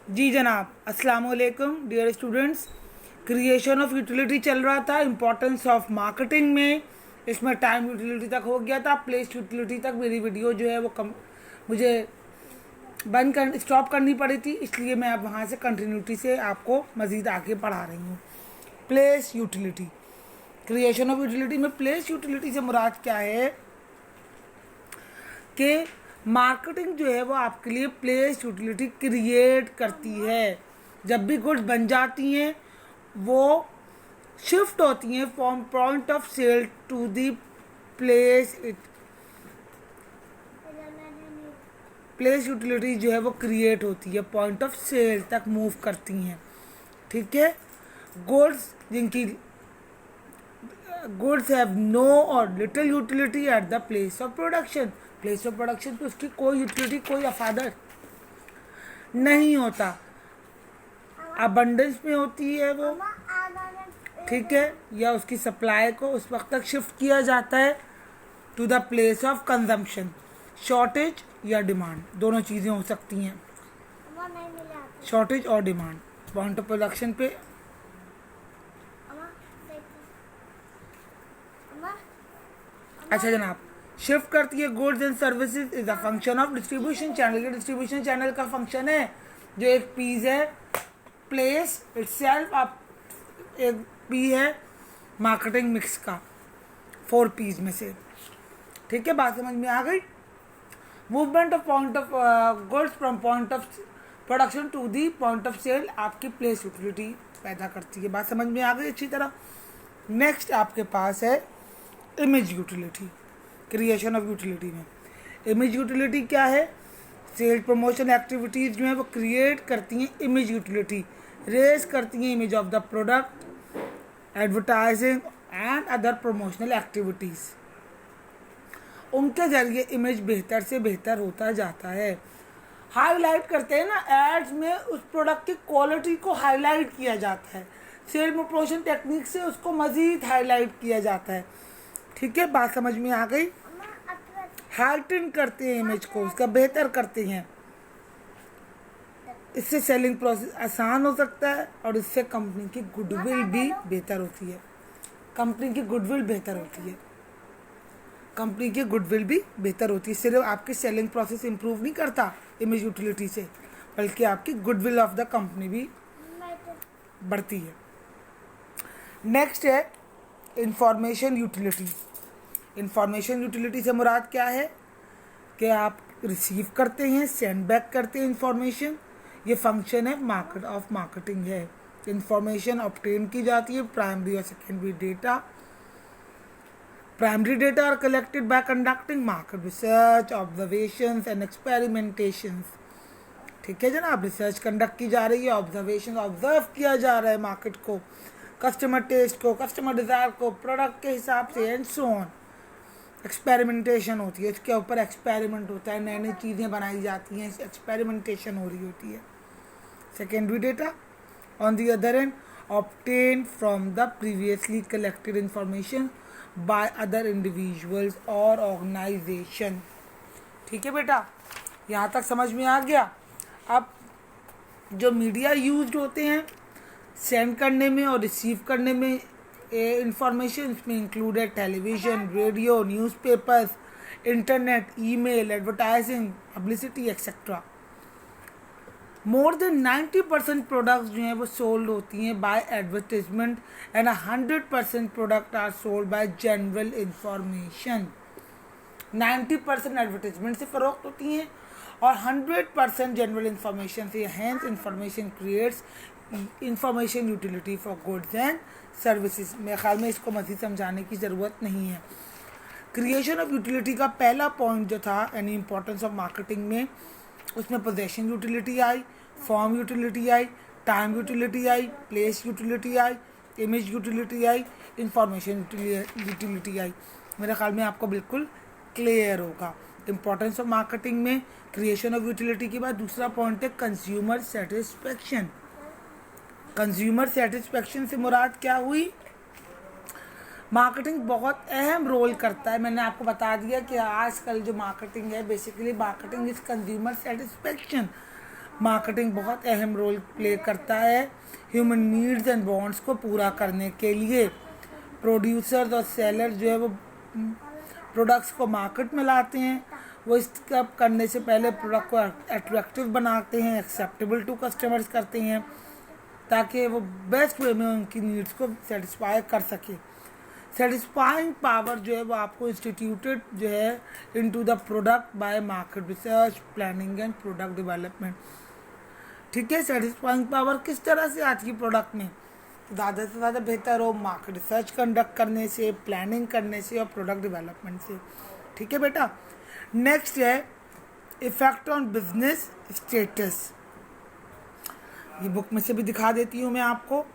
जी जनाब, अस्सलाम वालेकुम dear students. Creation of utility चल रहा था, इम्पोर्टेंस ऑफ मार्केटिंग में। इसमें टाइम यूटिलिटी तक हो गया था, प्लेस यूटिलिटी तक मेरी वीडियो जो है वो मुझे स्टॉप करनी पड़ी थी, इसलिए मैं अब वहाँ से कंटिन्यूटी से आपको मज़ीद आगे पढ़ा रही हूँ। Place utility, creation of utility में प्लेस यूटिलिटी से मुराद क्या है कि मार्केटिंग जो है वो आपके लिए प्लेस यूटिलिटी क्रिएट करती है। जब भी गुड्स बन जाती हैं वो शिफ्ट होती हैं from point of sale to the place it place utility जो है वो क्रिएट होती है, पॉइंट ऑफ सेल तक मूव करती हैं। ठीक है, गुड्स जिनकी गुड्स हैव नो और little utility at the place of production. Place of production पे उसकी कोई यूटिलिटी, कोई अफादर नहीं होता, अबंडेंस में होती है वो। ठीक है, या उसकी सप्लाई को उस वक्त तक शिफ्ट किया जाता है to the place of consumption. Shortage या डिमांड, दोनों चीज़ें हो सकती हैं, शॉर्टेज और डिमांड। पॉइंट ऑफ प्रोडक्शन पे अच्छा जनाब, शिफ्ट करती है goods and services is a function of distribution channel. ये डिस्ट्रीब्यूशन चैनल का फंक्शन है। जो एक पीस है प्लेस इटसेल्फ, आप एक पी है मार्केटिंग मिक्स का 4 पीस में से। ठीक है, बात समझ में आ गई। Movement of point of goods from point of production to the point of sale आपकी प्लेस यूटिलिटी पैदा करती है। बात समझ में आ गई अच्छी तरह। नेक्स्ट आपके पास है image utility. Creation of utility में इमेज यूटिलिटी क्या है? सेल प्रमोशन एक्टिविटीज़ जो है वो क्रिएट करती हैं इमेज यूटिलिटी, रेज करती हैं image of the product, advertising and other promotional activities. उनके जरिए इमेज बेहतर से बेहतर होता जाता है। हाईलाइट करते हैं ना, एड्स में उस प्रोडक्ट की क्वालिटी को हाईलाइट किया जाता है, सेल प्रमोशन टेक्निक से उसको मज़ीद हाईलाइट किया जाता है। ठीक है, बात समझ में आ गई। हाइटन करते हैं इमेज को, उसका बेहतर करते हैं। इससे सेलिंग प्रोसेस आसान हो सकता है और इससे कंपनी की गुडविल भी बेहतर होती है। कंपनी की गुडविल बेहतर होती है, कंपनी की गुडविल भी बेहतर होती है। सिर्फ आपकी सेलिंग प्रोसेस इंप्रूव नहीं करता इमेज यूटिलिटी से, बल्कि आपकी गुडविल ऑफ द कंपनी भी बढ़ती है। नेक्स्ट है इंफॉर्मेशन यूटिलिटी। इंफॉर्मेशन यूटिलिटी से मुराद क्या है कि आप रिसीव करते हैं, सेंड बैक करते हैं इंफॉर्मेशन। ये फंक्शन है मार्केटिंग है। इंफॉर्मेशन ऑब्टेन की जाती है, प्राइमरी और secondary data. Primary data are collected by conducting market research, observations and experimentations. ठीक है जनाब, रिसर्च कंडक्ट की जा रही है, ऑब्जर्वेशन ऑब्जर्व किया जा रहा है मार्केट को, कस्टमर टेस्ट को, कस्टमर डिज़ायर को, प्रोडक्ट के हिसाब से एंड सो ऑन। एक्सपेरिमेंटेशन होती है, इसके ऊपर एक्सपेरिमेंट होता है, नई नई चीज़ें बनाई जाती हैं, एक्सपेरिमेंटेशन हो रही होती है। Secondary data on the other and obtain from the previously collected information by other individuals और ऑर्गेनाइजेशन। ठीक है बेटा, यहाँ तक समझ में आ गया। अब जो मीडिया यूज होते हैं सेंड करने में और रिसीव करने में इंफॉर्मेशन, इसमें included television, radio, newspapers, internet, email, advertising, publicity etcetera. More than 90% products जो हैं वो सोल्ड होती हैं by advertisement and 100% product are sold by general information. 90% advertisement से फ़रोख्त होती हैं और 100% जनरल इंफॉर्मेशन से। Hence information creates information utility for goods and services. मेरे ख्याल में इसको मज़ीद समझाने की ज़रूरत नहीं है। क्रिएशन ऑफ यूटिलिटी का पहला पॉइंट जो था यानी इंपॉर्टेंस ऑफ मार्केटिंग में, उसमें पोजेशन यूटिलिटी आई, फॉर्म यूटिलिटी आई, टाइम यूटिलिटी आई, प्लेस यूटिलिटी आई, इमेज यूटिलिटी आई, इंफॉर्मेशन यूटिलिटी आई। मेरे ख्याल में आपको बिल्कुल क्लियर होगा। इंपॉर्टेंस ऑफ मार्केटिंग में क्रिएशन ऑफ यूटिलिटी के बाद दूसरा पॉइंट है कंज्यूमर सेटिस्फेक्शन। कंज्यूमर सेटिस्फेक्शन से मुराद क्या हुई? मार्केटिंग बहुत अहम रोल करता है। मैंने आपको बता दिया कि आजकल जो मार्केटिंग है, basically marketing is consumer satisfaction. Marketing बहुत अहम रोल प्ले करता है ह्यूमन नीड्स एंड वांट्स को पूरा करने के लिए। प्रोड्यूसर्स और सेलर जो है वो प्रोडक्ट्स को मार्केट में लाते हैं। वो इस सब करने से पहले प्रोडक्ट को अट्रैक्टिव बनाते हैं, एक्सेप्टेबल टू कस्टमर्स करते हैं, ताकि वो बेस्ट वे में उनकी नीड्स को सेटिस्फाई कर सके। सेटिस्फाइंग पावर जो है वो आपको इंस्टीट्यूटेड जो है into the product bye market research, planning and product development. ठीक है, सेटिस्फाइंग पावर किस तरह से आती है प्रोडक्ट में? ज़्यादा से ज़्यादा बेहतर हो मार्केट रिसर्च कंडक्ट करने से, प्लानिंग करने से और प्रोडक्ट डेवलपमेंट से। ठीक है बेटा। नेक्स्ट है इफेक्ट ऑन बिजनेस स्टेटस। ये बुक में से भी दिखा देती हूँ मैं आपको।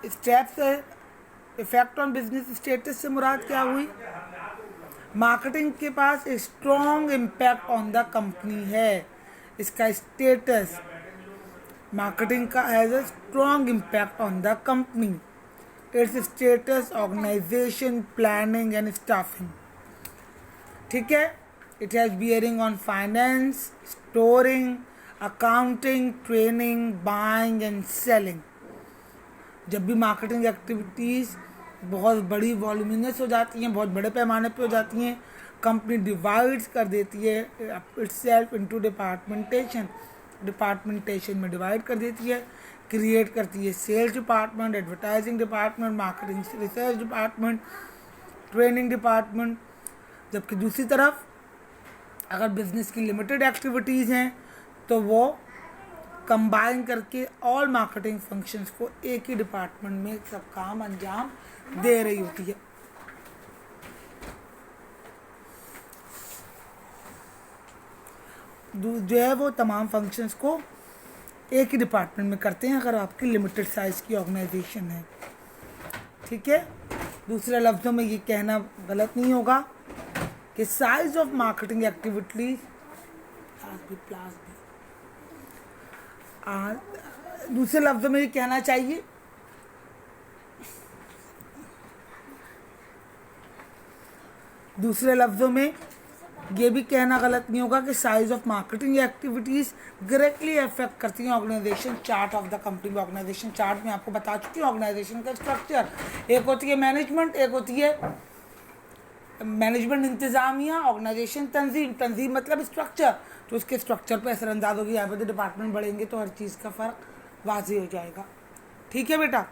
स्टेप्स है इफेक्ट ऑन बिजनेस स्टेटस से मुराद क्या हुई? मार्केटिंग के पास एक strong impact on the company है। इसका स्टेटस, मार्केटिंग का has a strong impact on the company, it's status, organization, planning and staffing. ठीक है, it has bearing on finance, storing, accounting, training, buying and selling. जब भी marketing activities बहुत बड़ी voluminous हो जाती हैं, बहुत बड़े पैमाने पे हो जाती हैं, कंपनी डिवाइड्स कर देती है इटसेल्फ इनटू डिपार्टमेंटेशन में डिवाइड कर देती है, क्रिएट करती है sales department, advertising department, marketing research department, training department. जबकि दूसरी तरफ अगर बिजनेस की लिमिटेड एक्टिविटीज़ हैं तो वो कंबाइन करके ऑल मार्केटिंग फंक्शंस को एक ही डिपार्टमेंट में सब काम अंजाम दे रही होती है। जो है वो तमाम फंक्शंस को एक ही डिपार्टमेंट में करते हैं अगर आपकी लिमिटेड साइज की ऑर्गेनाइजेशन है। ठीक है, दूसरे लफ्ज़ों में ये कहना गलत नहीं होगा कि साइज ऑफ मार्केटिंग एक्टिविटीज दूसरे लफ्ज़ों में ये कहना चाहिए दूसरे लफ्ज़ों में ये भी कहना गलत नहीं होगा कि size of marketing activities directly affect करती हैं organization chart of the company. Organization chart में आपको बता चुकी हूँ ऑर्गेनाइजेशन का स्ट्रक्चर। एक होती है मैनेजमेंट, एक होती है मैनेजमेंट इंतज़ामिया, ऑर्गेनाइजेशन तंजीम। तंजीम मतलब स्ट्रक्चर, तो उसके स्ट्रक्चर पर असरअंदाज होगी। यहाँ पर तो डिपार्टमेंट बढ़ेंगे तो हर चीज़ का फ़र्क वाज़ेह हो जाएगा। ठीक है बेटा।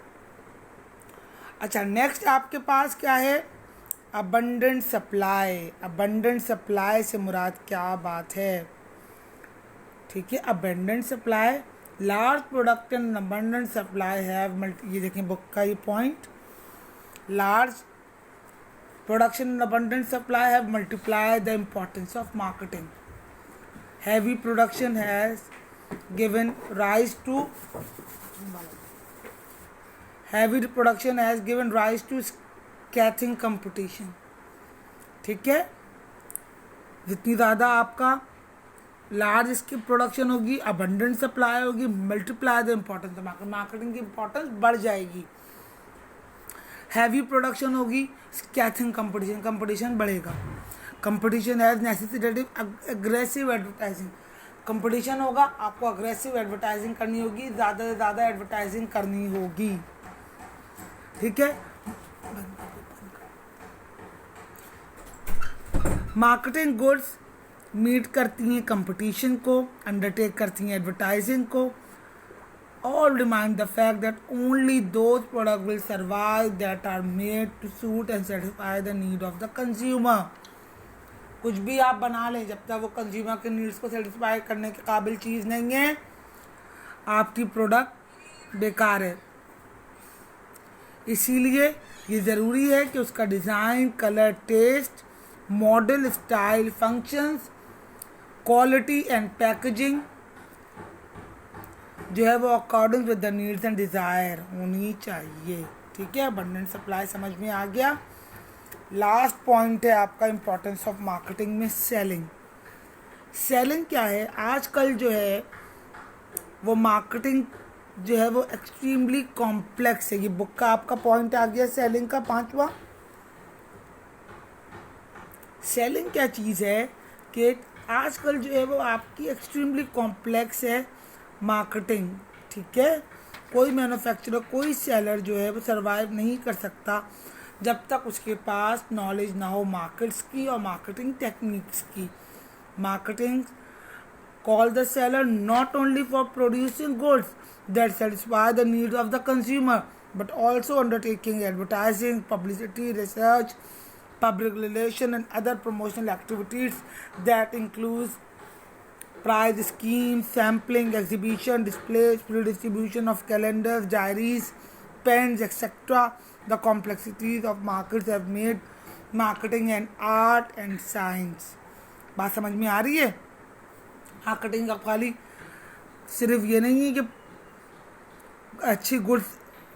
अच्छा, नेक्स्ट आपके पास क्या है? Abundant supply. अबंडेंट सप्लाई से मुराद क्या बात है? ठीक है, abundant supply, large product and abundant supply have ये देखें बुक का ये point, large production and abundant supply have multiplied the importance of marketing. Heavy production has given rise to scathing competition. ठीक है, जितनी ज़्यादा आपका लार्ज इसकी प्रोडक्शन होगी, अबंडेंट सप्लाई होगी, multiply the importance of marketing की इम्पोर्टेंस बढ़ जाएगी। हैवी प्रोडक्शन होगी, स्कैथिंग कंपटीशन बढ़ेगा। Competition has necessitated aggressive advertising. Competition होगा, आपको अग्रेसिव एडवर्टाइजिंग करनी होगी, ज़्यादा से ज़्यादा एडवर्टाइजिंग करनी होगी। ठीक है, मार्केटिंग गुड्स मीट करती हैं कंपटीशन को, अंडरटेक करती हैं एडवर्टाइजिंग को। All remind the fact that only those products will survive that are made to suit and satisfy the need of the consumer. कुछ भी आप बना लें, जब तक वो कंज्यूमर के नीड्स को सेटिस्फाई करने के काबिल चीज़ नहीं है, आपकी प्रोडक्ट बेकार है। इसीलिए ये ज़रूरी है कि उसका design, colour, taste, model, style, functions, quality and packaging जो है वो according with the needs and desire होनी चाहिए। ठीक है, अबंडेंट सप्लाई समझ में आ गया। लास्ट पॉइंट है आपका इम्पोर्टेंस ऑफ मार्केटिंग में सेलिंग। सेलिंग क्या है? आजकल जो है वो मार्केटिंग जो है वो एक्सट्रीमली कॉम्प्लेक्स है। ये बुक का आपका पॉइंट आ गया सेलिंग का 5वां। सेलिंग क्या चीज़ है कि आजकल जो है वो आपकी एक्सट्रीमली कॉम्प्लेक्स है। मार्केटिंग। ठीक है, कोई मैन्युफैक्चरर, कोई सेलर जो है वो सर्वाइव नहीं कर सकता जब तक उसके पास नॉलेज ना हो मार्केट्स की और मार्केटिंग टेक्निक्स की। Marketing call the seller not only for producing goods that satisfy the needs of the consumer, but also undertaking advertising, publicity, research, public relation, and other promotional activities that includes prize schemes, sampling, exhibition, displays, free distribution of calendars, diaries, pens, etc. The complexities of markets have made marketing an art and science. बात समझ में आ रही है? Marketing का खाली सिर्फ ये नहीं है कि अच्छी गुड्स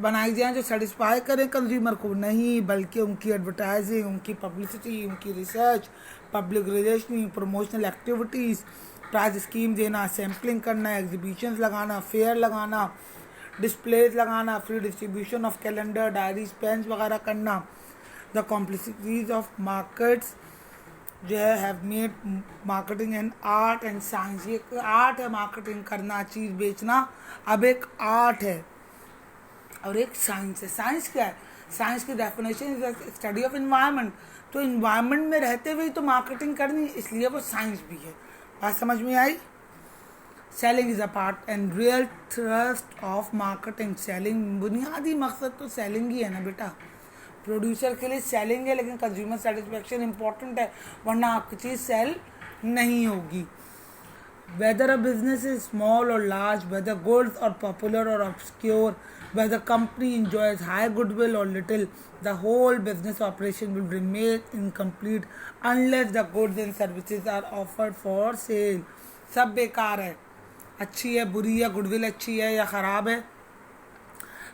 बनाई जाएं जो सेटिस्फाई करें कंज्यूमर को, नहीं, बल्कि उनकी एडवर्टाइजिंग, उनकी पब्लिसिटी, उनकी research, public relationing, promotional activities, prize scheme देना, सैम्पलिंग करना, एग्जीबिशंस लगाना, फेयर लगाना, डिस्प्लेज लगाना, free distribution of calendar, diaries, pens वगैरह करना। द कॉम्प्लेक्सिटीज ऑफ मार्केट्स जो है have made marketing and art and science. ये आर्ट है मार्केटिंग करना, चीज़ बेचना, अब एक आर्ट है और एक साइंस है। साइंस क्या है? साइंस की definition is study of environment. तो इन्वायरमेंट में रहते हुए तो मार्केटिंग करनी, इसलिए वो साइंस भी है। बात समझ में आई? Selling is a part and real thrust of marketing. Selling, बुनियादी मकसद तो सेलिंग ही है ना बेटा। प्रोड्यूसर के लिए सेलिंग है, लेकिन कंज्यूमर सेटिस्फेक्शन इंपॉर्टेंट है, वरना आपकी चीज़ सेल नहीं होगी। Weather a business is small और लार्ज, वेदर गुड्स और पॉपुलर और obscure, weather company enjoys high goodwill or little, the whole business operation will remain incomplete unless the goods and services are offered for sale. सब बेकार है, अच्छी है, बुरी है, गुडविल अच्छी है या ख़राब है,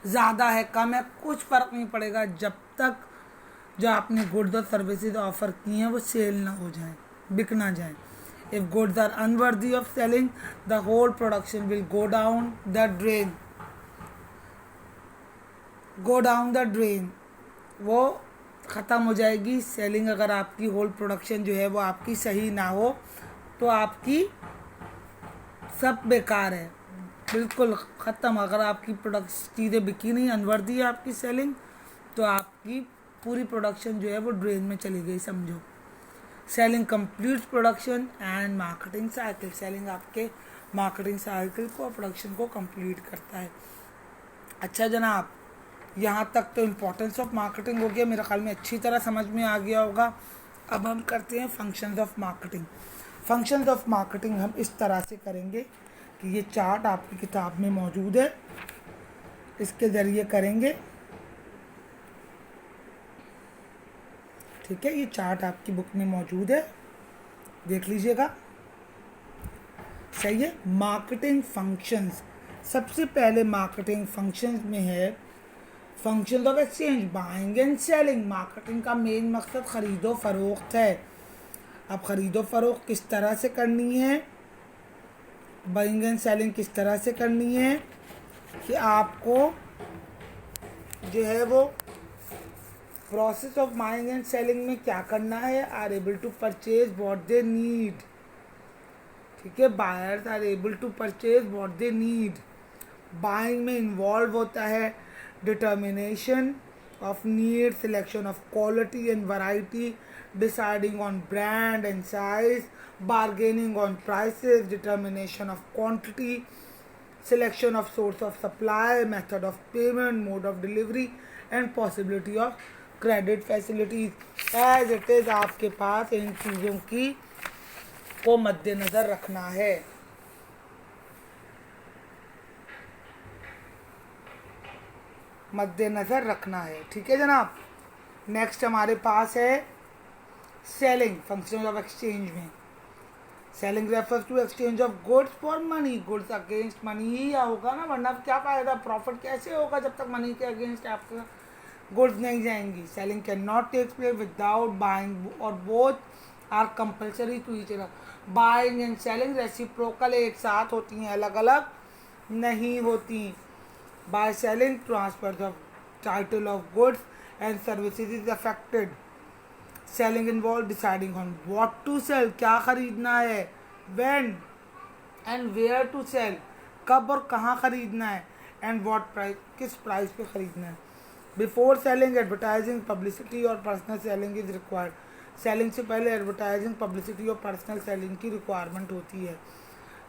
ज़्यादा है, कम है, कुछ फ़र्क नहीं पड़ेगा जब तक जो आपने गुड्स और सर्विसेज ऑफर की हैं वो सेल ना हो जाए, बिक ना जाए। If goods are unworthy of selling, the whole production will go down the drain. Go down the drain, वो ख़त्म हो जाएगी सेलिंग। अगर आपकी होल प्रोडक्शन जो है वो आपकी सही ना हो तो आपकी सब बेकार है, बिल्कुल ख़त्म। अगर आपकी प्रोडक्ट चीज़ें बिकी नहीं, अनवर्दी है आपकी सेलिंग, तो आपकी पूरी प्रोडक्शन जो है वो ड्रेन में चली गई, समझो। Selling completes production and marketing cycle. Selling आपके मार्केटिंग साइकिल को, प्रोडक्शन को कंप्लीट करता है। अच्छा जनाब, यहाँ तक तो इम्पोर्टेंस ऑफ मार्केटिंग हो गया, मेरे ख्याल में अच्छी तरह समझ में आ गया होगा। अब हम करते हैं functions of marketing. Functions of marketing हम इस तरह से करेंगे कि ये चार्ट आपकी किताब में मौजूद है, इसके ज़रिए करेंगे। ठीक है, ये चार्ट आपकी बुक में मौजूद है, देख लीजिएगा। सही है। मार्केटिंग फंक्शंस, सबसे पहले मार्केटिंग फंक्शंस में है functions of exchange, buying and selling. Marketing का मेन मकसद ख़रीदो फरोख्त है। अब ख़रीदो फरोख्त किस तरह से करनी है, बाइंग एंड सेलिंग किस तरह से करनी है, कि आपको जो है वो process of buying and selling में क्या करना है। Are able to purchase what they need. ठीक है, buyers are able to purchase what they need. Buying में इन्वॉल्व होता है determination of need, selection of quality and variety, deciding on brand and size, bargaining on prices, determination of quantity, selection of source of supply, method of payment, mode of delivery and possibility of credit facilities. As it is, आपके पास इन चीज़ों की को मद्देनज़र रखना है। मद्देनज़र रखना है। ठीक है जनाब। नेक्स्ट हमारे पास है सेलिंग, फंक्शन ऑफ एक्सचेंज में। Selling refers to exchange of goods for money. Goods against money ही होगा ना, वरना क्या फ़ायदा, प्रॉफिट कैसे होगा जब तक मनी के अगेंस्ट आपका गुड्स नहीं जाएंगी। Selling can not take place without buying और both are compulsory to each other. Buying and selling reciprocal, एक साथ होती हैं, अलग अलग नहीं होती। By selling transfer of title of goods and services is affected. Selling involve deciding on what to sell, क्या खरीदना है, when and where to sell, कब और कहाँ ख़रीदना है, एंड व्हाट प्राइस, किस प्राइस पे ख़रीदना है। बिफोर सेलिंग एडवर्टाइजिंग पब्लिसिटी और personal selling is required. Selling से पहले एडवर्टाइजिंग पब्लिसिटी और पर्सनल सेलिंग की रिक्वायरमेंट होती है।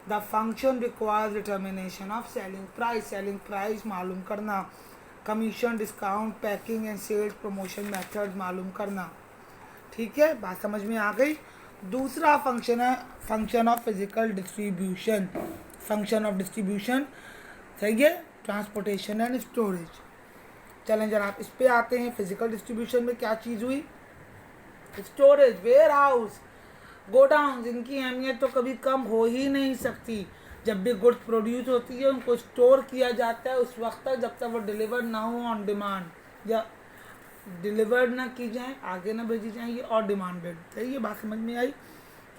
The function requires determination of selling price मालूम करना, commission, discount, packing and sales promotion method मालूम करना। ठीक है, बात समझ में आ गई। दूसरा फंक्शन है function of physical distribution. Function of distribution सही है, ट्रांसपोर्टेशन एंड स्टोरेज। चलें जरा आप इस पे आते हैं। फिजिकल डिस्ट्रीब्यूशन में क्या चीज़ हुई, स्टोरेज, वेयर हाउस, गोडाउन, जिनकी अहमियत तो कभी कम हो ही नहीं सकती। जब भी गुड्स प्रोड्यूस होती है उनको स्टोर किया जाता है उस वक्त तक जब तक वो डिलीवर ना हो ऑन डिमांड, या डिलीवर्ड ना की जाए, आगे ना भेजी जाए, ये और डिमांडेड। सही है, बात समझ में आई।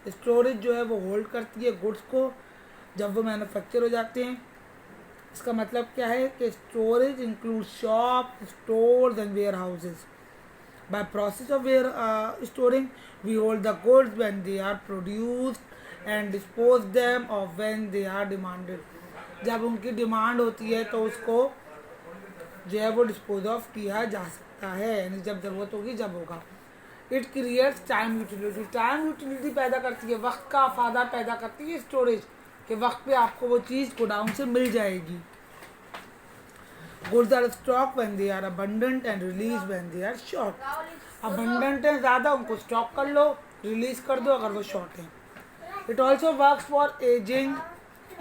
स्टोरेज जो है वो होल्ड करती है गुड्स को जब वो मैन्युफैक्चर हो जाते हैं। इसका मतलब क्या है कि storage include shop, stores and warehouses. By process of storing, we hold the goods when they are produced and dispose them of when they are demanded. जब उनकी डिमांड होती है तो उसको जो है वो डिस्पोज ऑफ किया जा सकता है, यानी जब ज़रूरत होगी जब होगा। इट क्रिएट्स टाइम यूटिलिटी पैदा करती है, वक्त का अफादा पैदा करती है स्टोरेज के वक्त पे आपको वो चीज़ गोडाउन से मिल जाएगी। Goods are stocked when they are abundant and released when they are short. Abundant है ज़्यादा, उनको स्टॉक कर लो, रिलीज कर दो अगर वो शॉर्ट हैं। It also works for aging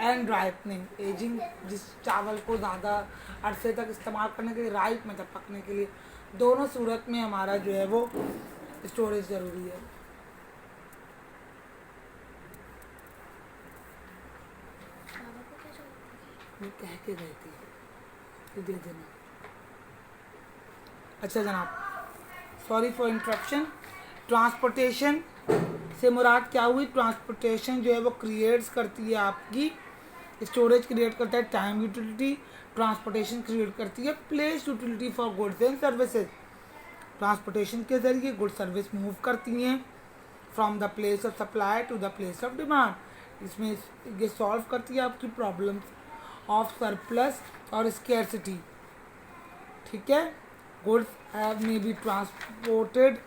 and ripening. Ageing, जिस चावल को ज़्यादा अरसे तक इस्तेमाल करने के लिए, राइप मतलब पकने के लिए, दोनों सूरत में हमारा जो है वो स्टोरेज ज़रूरी है। वो कह के गए थे दे देना। अच्छा जनाब, सॉरी फॉर इंटरप्शन। ट्रांसपोर्टेशन से मुराद क्या हुई, ट्रांसपोर्टेशन जो है वो क्रिएट्स करती है आपकी, स्टोरेज क्रिएट करता है टाइम यूटिलिटी, ट्रांसपोर्टेशन क्रिएट करती है place utility for goods and services. Transportation के जरिए गुड सर्विस मूव करती हैं from the place of supply to the place of demand. इसमें ये सॉल्व करती है आपकी प्रॉब्लम्स ऑफ सरप्लस और स्कैर्सिटी। ठीक है, goods have may be transported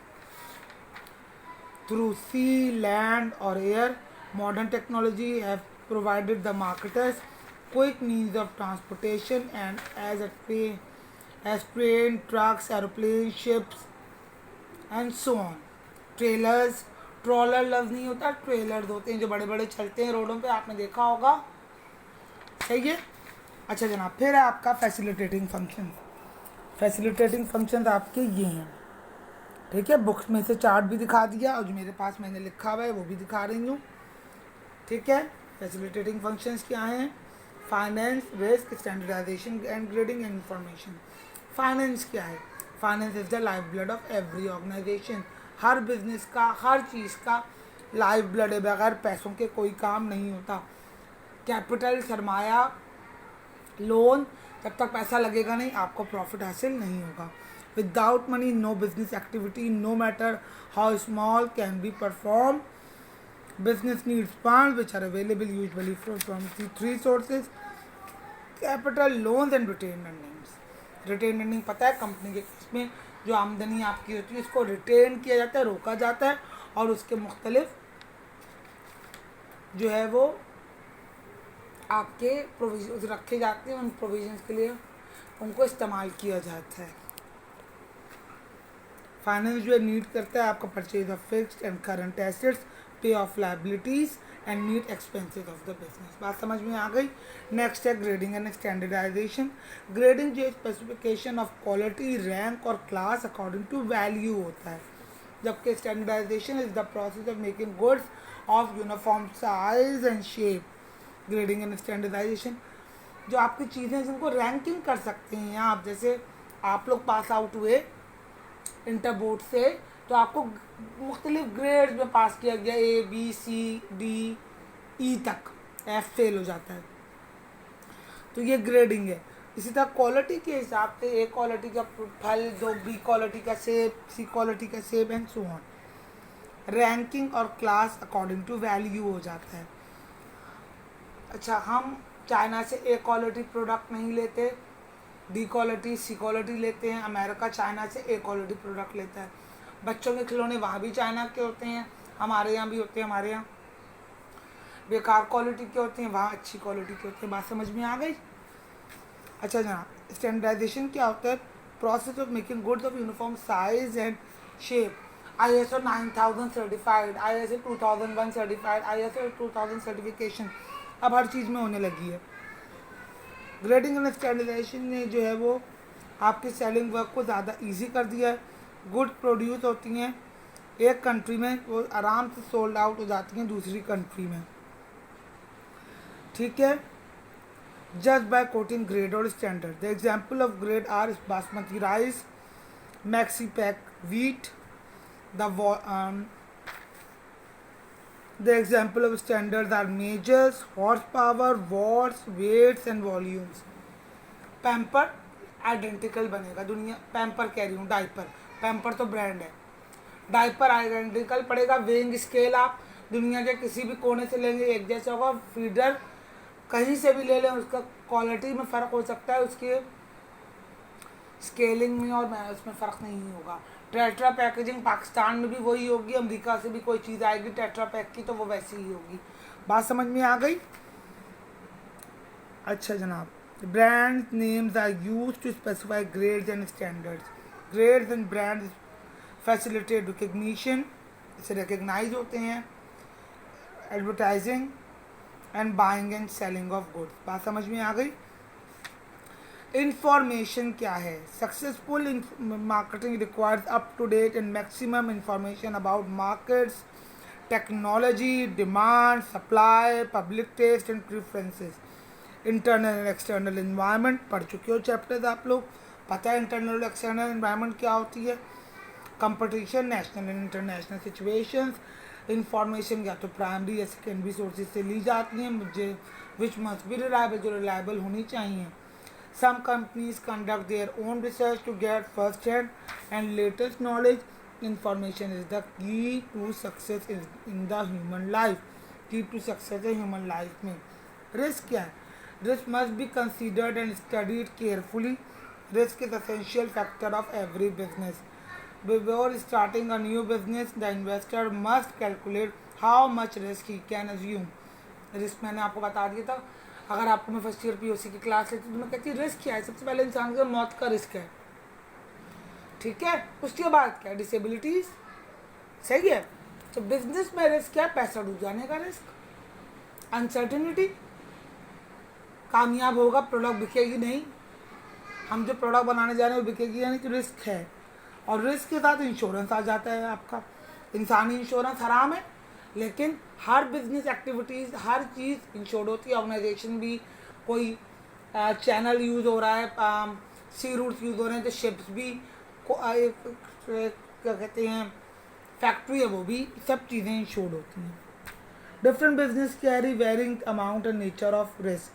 through sea, land और air. Modern technology have provided the marketers quick means of transportation and as train, trucks, aeroplane, ships and so on. Trailers, trawler लफ्ज़ नहीं होता, trailers होते हैं जो बड़े बड़े चलते हैं रोडों पे, आपने देखा होगा। सही है। अच्छा जनाब, फिर है आपका फैसिलिटेटिंग फंक्शन। फैसिलिटेटिंग फंक्शन आपके ये हैं। ठीक है, बुक्स में से चार्ट भी दिखा दिया और जो मेरे पास मैंने लिखा हुआ है वो भी दिखा रही हूँ। ठीक है, फैसिलिटेटिंग फंक्शंस क्या हैं, finance, risk, standardization and grading and information. Finance क्या है, finance is the life blood of every organization. हर बिजनेस का, हर चीज़ का लाइफ ब्लड है, बगैर पैसों के कोई काम नहीं होता। कैपिटल, सरमाया, लोन, जब तक पैसा लगेगा नहीं आपको प्रॉफिट हासिल नहीं होगा। Without money no business activity no matter how small can be perform. Business needs funds which are available usually from three sources, capital, loans and retained earnings. Retained earning पता है, कंपनी के इसमें जो आमदनी आपकी होती है उसको रिटेन किया जाता है, रोका जाता है और उसके मुख्तलिफ जो है वो आपके प्रोविजन रखे जाते हैं, उन प्रोविजंस के लिए उनको इस्तेमाल किया जाता है। फाइनेंस जो है नीड करता है आपका purchase of fixed and current assets, pay off liabilities and need expenses of the business. बात समझ में आ गई। नेक्स्ट है ग्रेडिंग एंड स्टैंडर्डाइजेशन। ग्रेडिंग जो स्पेसिफिकेशन ऑफ क्वालिटी, रैंक और क्लास अकॉर्डिंग टू वैल्यू होता है, जबकि standardisation is the process of making goods of uniform size and shape. Grading and standardisation जो आपकी चीज़ें जिनको रैंकिंग कर सकते हैं आप, जैसे आप लोग पास आउट हुए इंटर बोर्ड से तो आपको मुख्तलिफ ग्रेड्स में पास किया गया, A, B, C, D, E तक, F फेल हो जाता है, तो ये ग्रेडिंग है। इसी तरह क्वालिटी के हिसाब से A क्वालिटी का फल, दो B क्वालिटी का सेब, C क्वालिटी का सेब एंड सो ऑन। रैंकिंग और क्लास अकॉर्डिंग टू वैल्यू हो जाता है। अच्छा, हम चाइना से ए क्वालिटी प्रोडक्ट नहीं लेते, डी क्वालिटी सी क्वालिटी लेते हैं। अमेरिका चाइना से ए क्वालिटी प्रोडक्ट लेता है। बच्चों के खिलौने वहाँ भी चाइना के होते हैं, हमारे यहाँ भी होते हैं। हमारे यहाँ बेकार क्वालिटी के होते हैं, वहाँ अच्छी क्वालिटी के होते हैं। बात समझ में आ गई? अच्छा जनाब, स्टैंडर्डाइजेशन क्या होता है? Process of making goods of uniform size and shape. ISO 9000 certified, ISO 2001 certified, ISO 2000 certification अब हर चीज़ में होने लगी है। ग्रेडिंग एंड स्टैंडर्डाइजेशन ने जो है वो आपकी सेलिंग वर्क को ज़्यादा इजी कर दिया है। गुड प्रोड्यूस होती हैं एक कंट्री में, वो आराम से सोल्ड आउट हो जाती हैं दूसरी कंट्री में, ठीक है। जस्ट बाय कोटिंग ग्रेड और standard. The example of grade are basmati rice, maxi pack wheat. The example of standards are measures, horsepower, watts, weights and volumes. Pamper identical बनेगा, दुनिया पैम्पर कह रही हूँ, डाइपर, पैम्पर तो ब्रांड है, diaper identical पड़ेगा। Weighing scale आप दुनिया के किसी भी कोने से लेंगे एक जैसा होगा। फीडर कहीं से भी ले लें, उसका क्वालिटी में फ़र्क हो सकता है, उसके स्केलिंग में और उसमें फ़र्क नहीं होगा। टेट्रा पैकेजिंग पाकिस्तान में भी वही होगी, अमेरिका से भी कोई चीज़ आएगी टेट्रा पैक की तो वो वैसी ही होगी। बात समझ में आ गई? अच्छा जनाब, brand names are used to specify grades and standards. Grades and brand facilitate recognition, इसे रिकग्नाइज होते हैं। Advertising and buying and selling of goods. बात समझ में आ गई? इंफॉर्मेशन क्या है? Successful marketing requires up to date and maximum information about markets, technology, demand, supply, public taste and preferences. Internal and external environment पढ़ चुके हो चैप्टर्स आप लोग, पता है इंटरनल और एक्सटर्नल इन्वायरमेंट क्या होती है। Competition, national and international situations. Information या तो प्राइमरी या सेकेंडरी सोर्सेज से ली जाती हैं, मुझे विच मस्ट बी रिलायबल, जो रिलायबल होनी चाहिए। Some companies conduct their own research to get first-hand and latest knowledge. Information is the key to success in the human life. Key to success है human life में। Risk क्या है? Risk must be considered and studied carefully. Risk is essential factor of every business. Before starting a new business, the investor must calculate how much risk he can assume. Risk मैंने आपको बता दिया था, अगर आपको मैं फर्स्ट ईयर POC की class लेती तो मैं कहती रिस्क क्या है? सबसे पहले इंसान का मौत का रिस्क है, ठीक है। उसके बाद क्या? डिसेबिलिटीज, सही है। तो बिजनेस में रिस्क क्या है? पैसा डूब जाने का रिस्क, अनसर्टेनिटी, कामयाब होगा प्रोडक्ट बिकेगी नहीं, हम जो प्रोडक्ट बनाने जा रहे हैं वो बिकेगी यानी कि रिस्क है। और रिस्क के साथ इंश्योरेंस आ जाता है आपका। इंसानी इंश्योरेंस हराम है, लेकिन हर बिजनेस एक्टिविटीज़, हर चीज़ इंश्योर्ड होती है। ऑर्गेनाइजेशन भी, कोई चैनल यूज़ हो रहा है, सी रूट्स यूज़ हो रहे हैं, तो शिप्स भी, क्या कहते हैं, फैक्ट्री है वो भी, सब चीज़ें इंश्योर्ड होती हैं। Different business carry varying amount and nature of risk.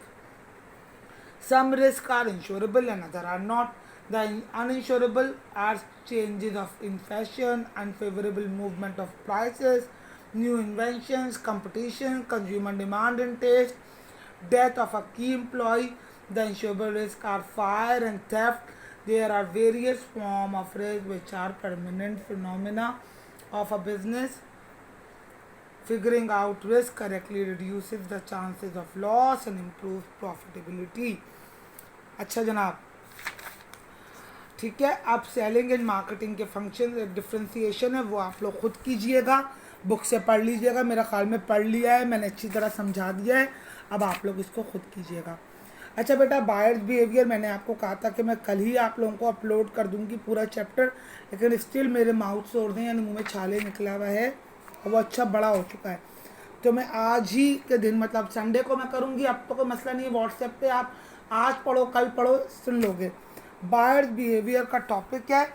Some risk are insurable and other are not. The uninsurable are changes of in fashion, unfavorable movement of prices, new inventions, competition, consumer demand and taste, death of a key employee. The insurable risks are fire and theft. There are various forms of risk which are permanent phenomena of a business. Figuring out risk correctly reduces the chances of loss and improves profitability. अच्छा जनाब, ठीक है। अब selling and marketing के function differentiation है वो आप लोग खुद कीजिएगा, बुक से पढ़ लीजिएगा। मेरा ख्याल में पढ़ लिया है मैंने, अच्छी तरह समझा दिया है, अब आप लोग इसको खुद कीजिएगा। अच्छा बेटा, बायर्स बिहेवियर मैंने आपको कहा था कि मैं कल ही आप लोगों को अपलोड कर दूंगी पूरा चैप्टर, लेकिन स्टिल मेरे माउथ से उड़ने यानी मुँह में छाले निकला हुआ है और वो अच्छा बड़ा हो चुका है, तो मैं आज ही के दिन मतलब संडे को मैं करूँगी। अब तो कोई मसला नहीं है, व्हाट्सएप पे आप आज पढ़ो कल पढ़ो सुन लोगे। बायर्स बिहेवियर का टॉपिक है,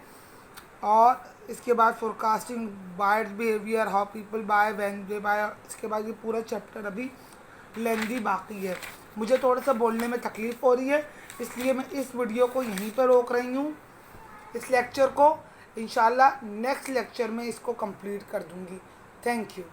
और इसके बाद forecasting buyers behaviour, how people buy, when they buy. इसके बाद ये पूरा चैप्टर अभी लेंदी बाकी है। मुझे थोड़ा सा बोलने में तकलीफ़ हो रही है, इसलिए मैं इस वीडियो को यहीं पर रोक रही हूँ, इस लेक्चर को। इंशाल्लाह नेक्स्ट लेक्चर में इसको कंप्लीट कर दूँगी। Thank you.